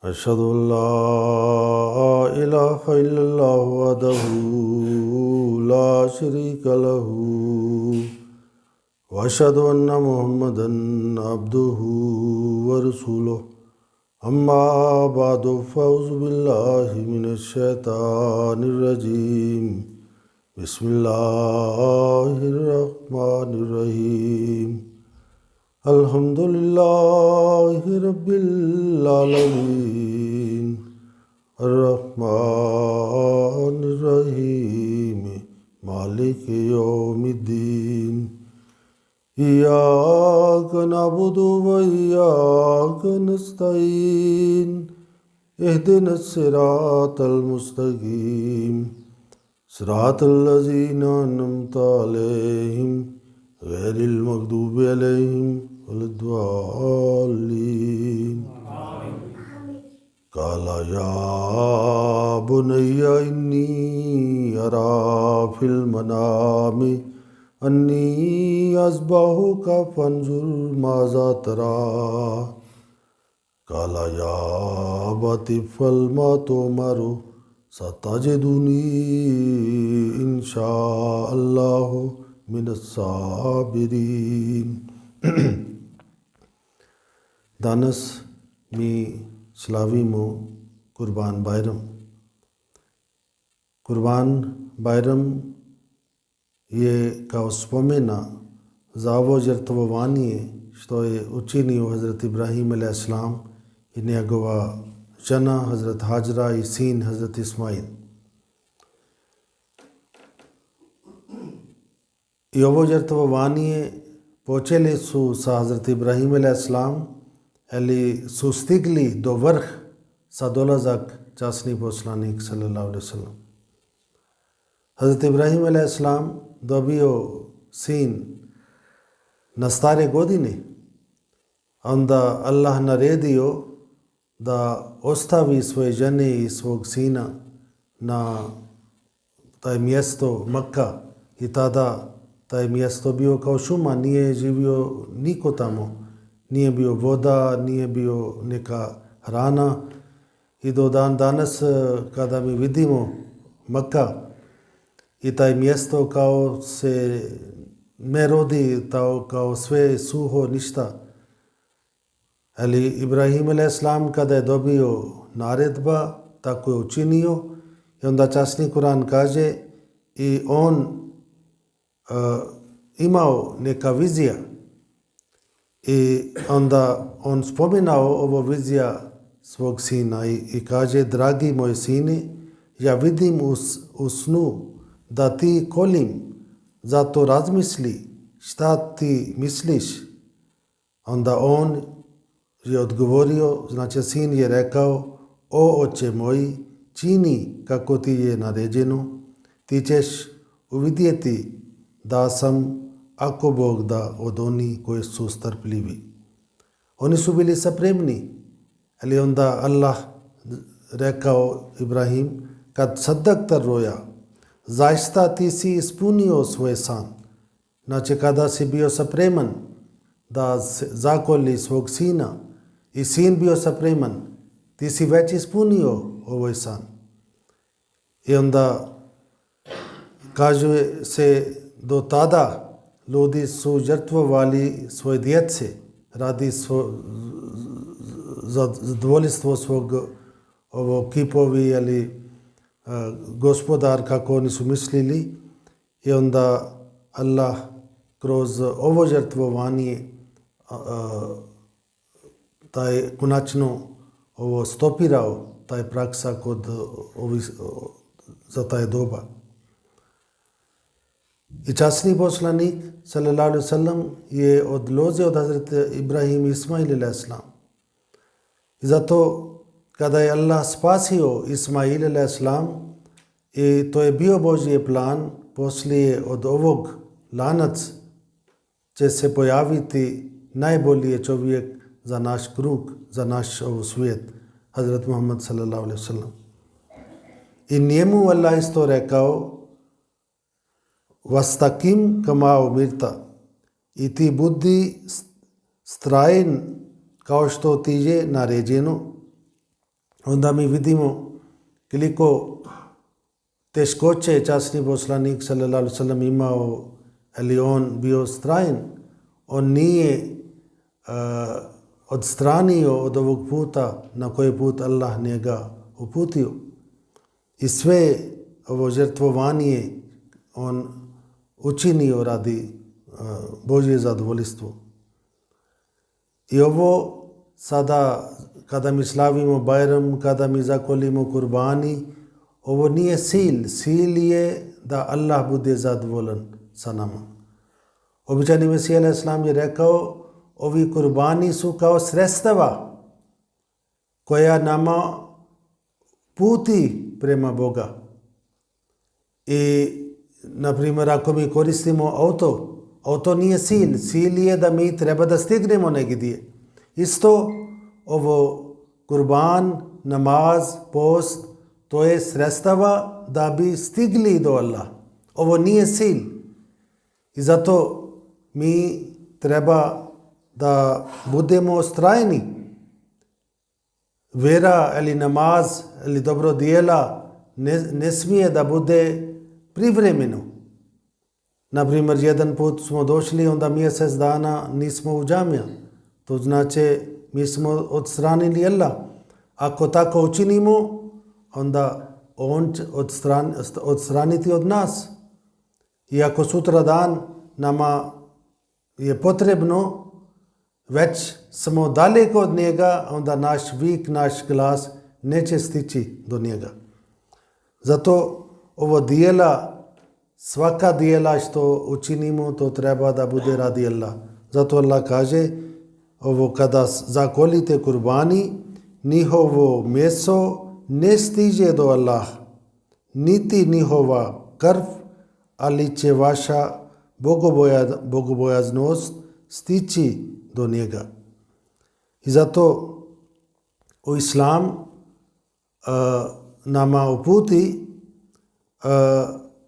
अशहदु अल्ला इलाहा इल्लल्लाह वहदहू ला शरीका लहू व अशहदु अन्ना मुहम्मदन अब्दुहू व रसूलुहू अम्मा बादु फ़अऊज़ु बिल्लाहि मिनश शैतानिर रजीम बिस्मिल्लाहिर रहमानिर रहीम अल्हम्दुलिल्लाहि रब्बिल आलमीन अर्रहमानिर रहीम मालिकि यौमिद्दीन इय्याका नअबुदु व इय्याका नस्तईन इहदिनस सिरातल मुस्तकीम सिरातल लज़ीना अनअमता अलैहिम गैरिल मग़दूबि अलैहिम वलद्दाल्लीन। काला या बुनय्या इन्नी अरा फिल मनामि अन्नी अज़बहुका फंजुर माज़ा तरा। काला या अबति फअल मा तुमरु सतजिदुनी इंशा अल्लाहु मिनस साबिरीन। दानस मी Slavimo Kurban Bayram. Kurban Bayram je kao spomena za ovo žrtvovanje što je učinio Hazrat Ibrahim a.s. i njegova žena Hazrat Hajra i sin Hazrat Ismail. I ovo žrtvovanje počeli su sa Hazrat Ibrahim a.s. ali su stigli do vrh sa dolazak časni poslanik sallallahu alaihi wasallam. Hazrat Ibrahim a.s. dobio sin na stare godine, onda Allah naredio da ostavi svoje žene i svog sina na taj mjesto Makka i tada taj mjesto bio kao šuma, nije živio niko tamo. Nije bio voda, nije bio neka hrana i do dan danas kada mi vidimo Makka i taj mjesto kao se ne rodi, kao sve suho, ništa. Ali Ibrahim a.s. kada je dobio naredba, tako je učinio i onda časni Kur'an kaže i on imao neka vizija. I onda on spominao ovo vizija svog sina i kaže: dragi moj sine, ja vidim u snu da ti kolim, zato razmisli šta ti misliš. Onda on je odgovorio, znači sin je rekao: o oče moji, čini kako ti je naređeno, ti ćeš uvidjeti da sam, ako Bog da, od oni koji su strpljivi. Oni su bili spremni, ali onda Allah rekao Ibrahim: kad sadakta roja, zaista ti si ispunio svoj san. Znači kada si bio spreman da zakoli svog sina i sin bio spreman, ti si već ispunio ovaj san. I onda kaže se do tada ljudi su žrtvovali svoje djece radi zadovoljstvo svog kipovi ili gospodar, kako oni su mislili. I onda Allah kroz ovo žrtvovanje taj konačno ovo stopirao taj praksa kod za taj doba. I časni poslanik sallallahu alaihi wasallam je od loze od Hazrat Ibrahim Ismail a.s. I zato kada je Allah spasio Ismail a.s. i to je bio Božji plan, poslije od ovog lanac će se pojaviti najbolji čovjek za naš krug, za naš svijet, Hazrat Muhammad sallallahu alaihi wasallam. I njemu Allah isto rekao: Vastakim kama umirta, i ti budi strajen kao što ti je naređeno. onda mi vidimo koliko teškoće je časni poslanik sallallahu alejhi ve sellem imao, ali on bio strajan. On nije odstranio od ovog puta na koji put Allah njega uputio. I sve ovo žrtvovanje on učinio radi Božje zadovoljstvo. I ovo sada kada mi slavimo Bajram, kada mi zakolimo kurbani, ovo nije cilj. Cilj je da Allah bude zadovoljan sa nama. Običajni Mesija alejhi selam je rekao, ovi kurbani su kao sredstava koja nama puti prema Boga. I, na primjer, ako mi koristimo auto nije cilj. Cilj je da mi treba da stignemo negdje. Isto ovo kurban, namaz, post, to je sredstava da bi stigli do Allah. Ovo nije cilj. I zato mi treba da budemo strajni. Vera ili namaz ili dobro djela ne smije da bude privremeno. Naprimjer, jedan put smo došli, onda mjesec dana nismo u džamija. To znači mi smo odstranili Allah. Ako tako učinimo, onda on će odstraniti od nas. I ako sutra dan nama je potrebno, već smo daleko od njega, onda naš vik, naš glas neće stići do njega. Zato ovo dijela, svaka dijela što učinimo, to treba da bude radi Allah. Zato Allah kaže, ovo kada zakolite kurbani, njihovo meso ne stiže do Allah, niti njihova krv, ali će vaša bogobojaznost stići do njega. I zato u Islam nama uputi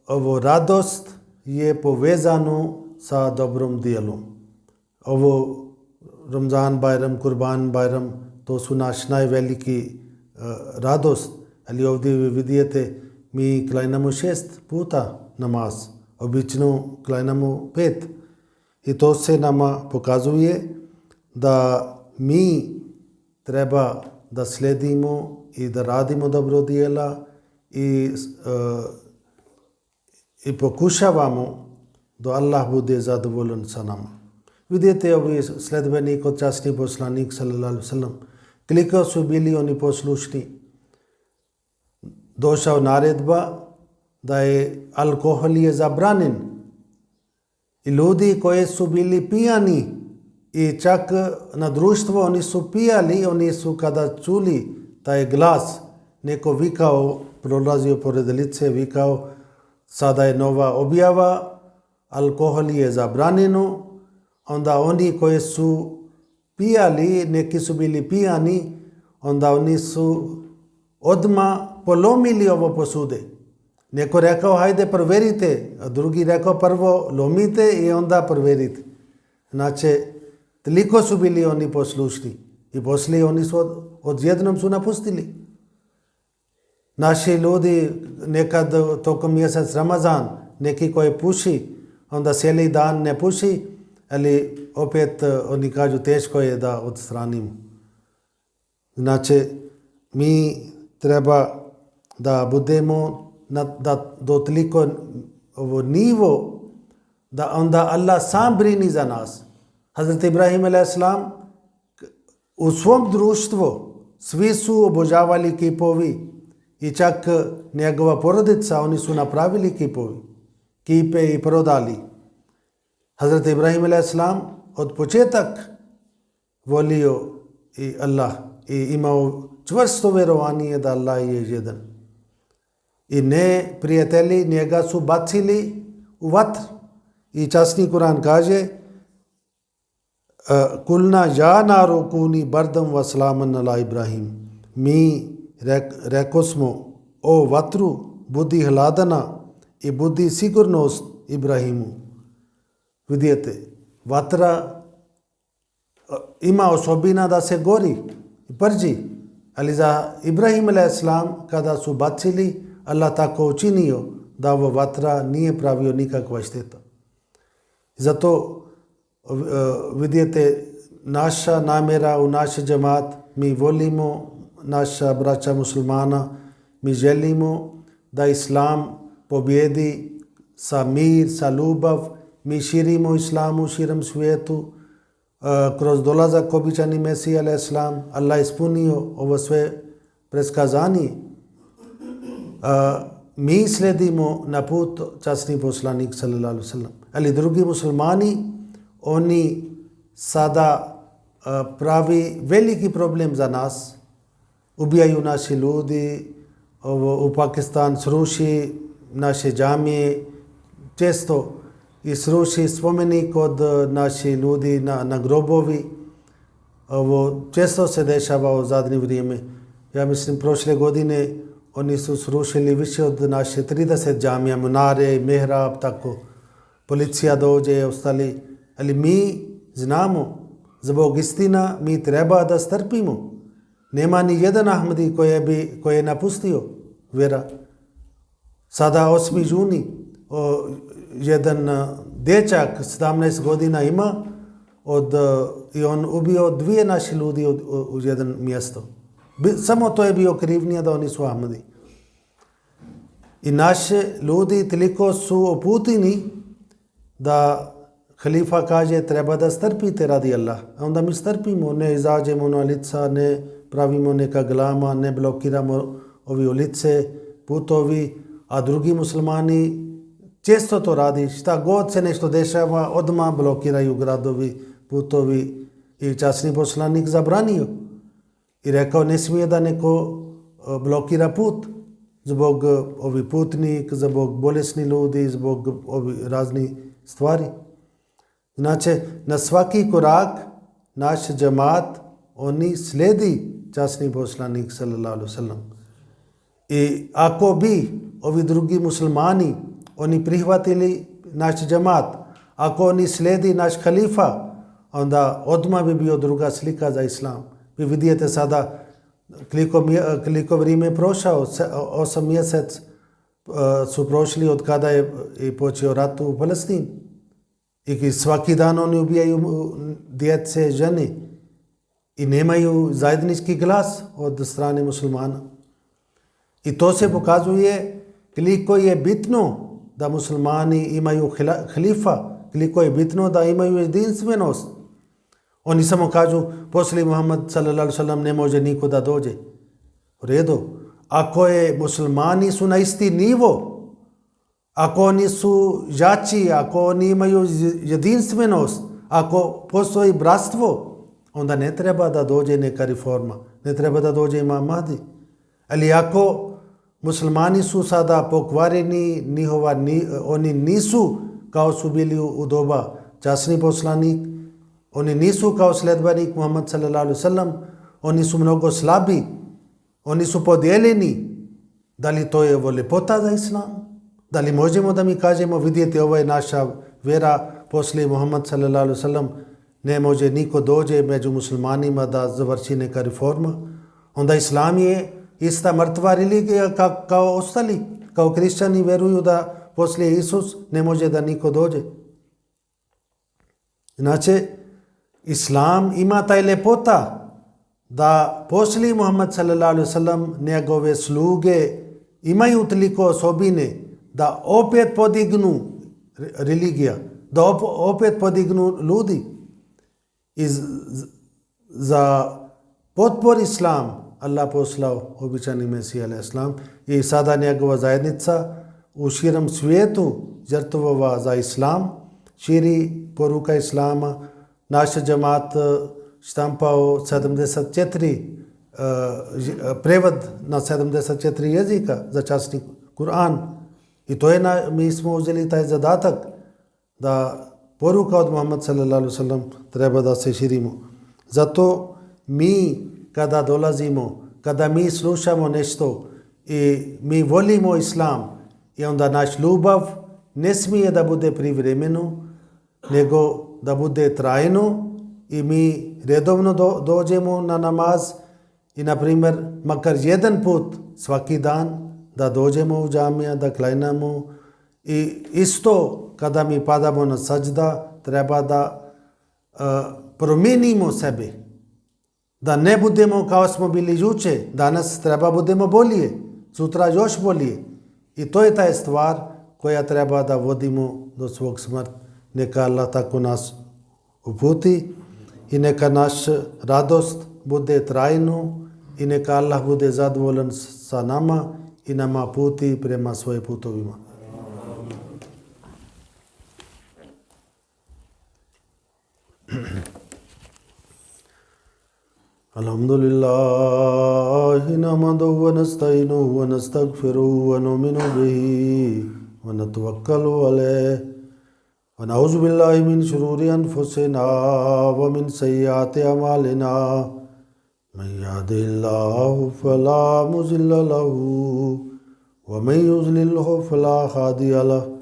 ovo radost je povezano sa dobrom dijelom. Ovo Ramzan Bajram, Kurban Bajram, to su naš najveliki radost. Ali ovdje vi vidite, mi klanjamo 6 puta namaz. Obično klanjamo 5. I to se nama pokazuje da mi treba da sledimo i da radimo dobro djela i pokušavamo da Allah bude zadovoljan sa nama. Vidite, ovi sledbenik od časni poslanik sallallahu alejhi ve sellem, koliko su bili oni poslušni. Došao naredba da je alkohol je zabranjen. I ljudi koji su bili pijani i čak na društvo oni su pijali, oni su kada čuli taj glas, neko vikao, prolazio pored lice, vikao, sada je nova objava, alkohol je zabranjeno, onda oni koji su pijali, neki su bili pijani, onda oni su odmah polomili ovo posude. Neko rekao, hajde provjerite, a drugi rekao, prvo lomite i onda provjerite. Znači, toliko su bili oni poslušni i poslije oni su odjednom su napustili. Naši ljudi nekad tokom mjesec Ramazan, neki koji puši, onda cijeli dan ne puši, ali opet oni kažu teško je da odstranimo. Znači, mi treba da budemo do toliko ovo nivo da onda Allah sam brini za nas. Hazrat Ibrahim a.s. u svom društvu svi su obožavali kipovi i čak njegova porodica, oni su napravili kipe i prodali. Hazrat Ibrahim a.s. od početak volio i Allah i imao čvrsto vjerovanje da Allah je jedan. I ne prijatelji njega su bacili u vatr. I časni Kur'an kaže, kulna ja naru kuni bardam wa salaman ala Ibrahim. Mi reko smo, o vatru, budi hladana i budi sigurnost Ibrahimu. Vidite, vatra ima osobina da se gori i prđi, Ali za Ibrahim a.s. kada su bacili, Allah tako učinio da ova vatra nije pravio nikakva šteta. Zato vidite naša namjera u naš džemat, mi volimo naša braća muslimana, mi želimo da Islam pobjedi sa mir, sa ljubav, mi širimo Islamu u širom svijetu, kroz dolazak običani Mesija a.s. Allah ispunio ovo sve predskazanje. Mi sledimo na put časni poslanik sallallahu alaihi wasallam. Ali drugi muslimani, oni sada pravi veliki problem za nas. Ubijaju naši ljudi, u Pakistan sruši naše džamije, često i sruši spomenik od naših ljudi na grobovi. Ovo često se dešava u zadnje vrijeme. Ja mislim prošle godine oni su srušili više od naše 30 džamija, munare, mihrab, tako. Policija dođe, ostali. Ali mi znamo, zbog istina, mi treba da strpimo. Nema ni jedan Ahmadi koji je napustio vjera. Sada 8. juni, jedan dječak 17 godina ima i on ubio 2 naše ljudi u jedan mjesto. Samo to je bio krivnja da oni su Ahmadi. I naše ljudi toliko su oputini da halifa kaže treba da strpite radi Allah. A onda mi strpimo, ne izađemo na lica, ne pravimo neka glama, ne blokiramo ovi ulice, putovi, a drugi muslimani često to radi. Šta god se nešto dešava, odmah blokiraju gradovi, putovi. I časni poslanik zabranio. I rekao ne smije da neko blokira put zbog ovih putnik, zbog bolesni ljudi, zbog ovih raznih stvari. Znači, na svaki korak naš džemat, oni slijedi časni poslanik sallallahu alaihi wasallam. I ako bi ovi drugi muslimani, oni prihvatili naš džemat, ako oni slijedi naš halifa, onda odmah bi bio druga slika za islam. Vi vidite sada koliko vrijeme prošao, 8 mjesec su prošli od kada je počeo rat u Palestini. I svaki dan oni ubijaju djece, žene i nemaju zajednički glas od strane muslimana. I to se pokazuje koliko je bitno da muslimani imaju halifa, koliko je bitno da imaju jedinstvenost. Oni samo kažu, poslije Muhammad sallallahu alaihi wasallam ne može niko da dođe. U redu. Ako je muslimani su na isti nivo, ako oni su jači, ako oni imaju jedinstvenost, ako postoji bratstvo, onda ne treba da dođe neka reforma, ne treba da dođe Imam Mahdi. Ali ako muslimani su sada pokvareni, oni nisu kao su bili u doba časni poslanik, oni nisu kao sledbenik Muhammad sallallahu alaihi wasallam, oni su mnogo slabi, oni su podijeljeni. Da li to je lepota za islam? Da li možemo da mi kažemo, vidite, ovo je naša vjera, poslije Muhammad sallallahu alaihi wasallam ne može niko dođe među muslimanima da završi neka reforma? Onda islam je ista mrtva religija kao ostali, kao kršćani vjeruju da poslije Isus ne može da niko dođe. Znači, islam ima taj lepota da poslije Muhammad sallallahu alaihi wasallam njegove sluge imaju toliko osobine da opet podignu religija, da opet podignu ljudi. I za potpor islam Allah poslao običani Mesija a.s. i sada njegova zajednica u širom svijetu žrtvova za islam, širi poruka islama. Naš džemat štampao 74 prevod na 74 jezika za časni Kur'an. I to je mi smo uzeli taj zadatak da poruka od Muhammad sallallahu alaihi wasallam treba da se širimo. Zato mi kada dolazimo, kada mi slušamo nešto i mi volimo islam, i onda naš ljubav ne smije da bude privremeno, nego da bude trajno i mi redovno dođemo na namaz ina primer, makar jedan put svaki dan da dođemo u džamija, da klanjamo i isto kada mi padamo na sađda treba da promijenimo sebe, da ne budemo kao smo bili juče, danas treba budemo bolje, sutra još bolje. I to je ta stvar koja treba da vodimo do svog smrti. Neka Allah tako nas uputi i neka naša radost bude trajno i neka Allah bude zadovoljan sa nama i nama puti prema svojim putovima. Alhamdulillah, nahmaduhu wa nasta'inuhu wa nastaghfiruhu wa nu'minu bihi wa natawakkalu alayhi wa na'udzu billahi min shururi anfusina wa min sayyiati a'malina. Man yahdihillahu fala mudilla lahu wa man yudlilhu fala hadiya lahu.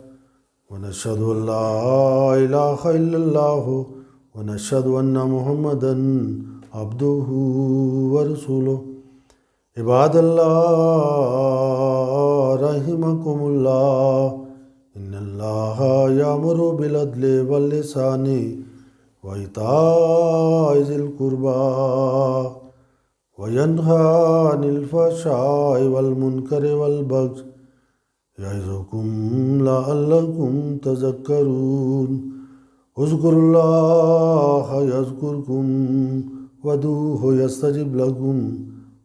Wa nashhadu an la ilaha illallah wa nashhadu anna Muhammadan عبده ورسوله عباد الله رحمكم الله إن الله يأمر بالعدل والإحسان وإيتاء ذي القربى وينهى عن الفحشاء والمنكر والبغي يعظكم لعلكم تذكرون اذكروا الله يذكركم وادعوه يستجب لكم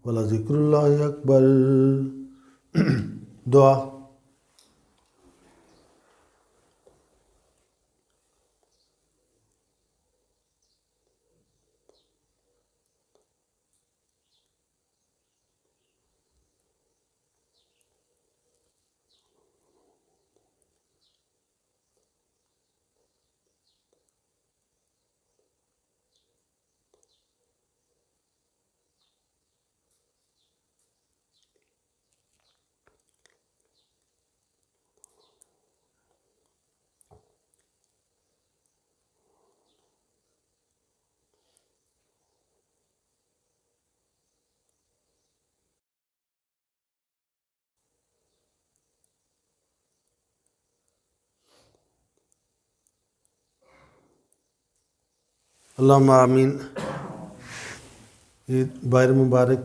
ولذكر الله أكبر. दुआ। अल्लाहुम्मा आमीन। ईद बाहर मुबारक।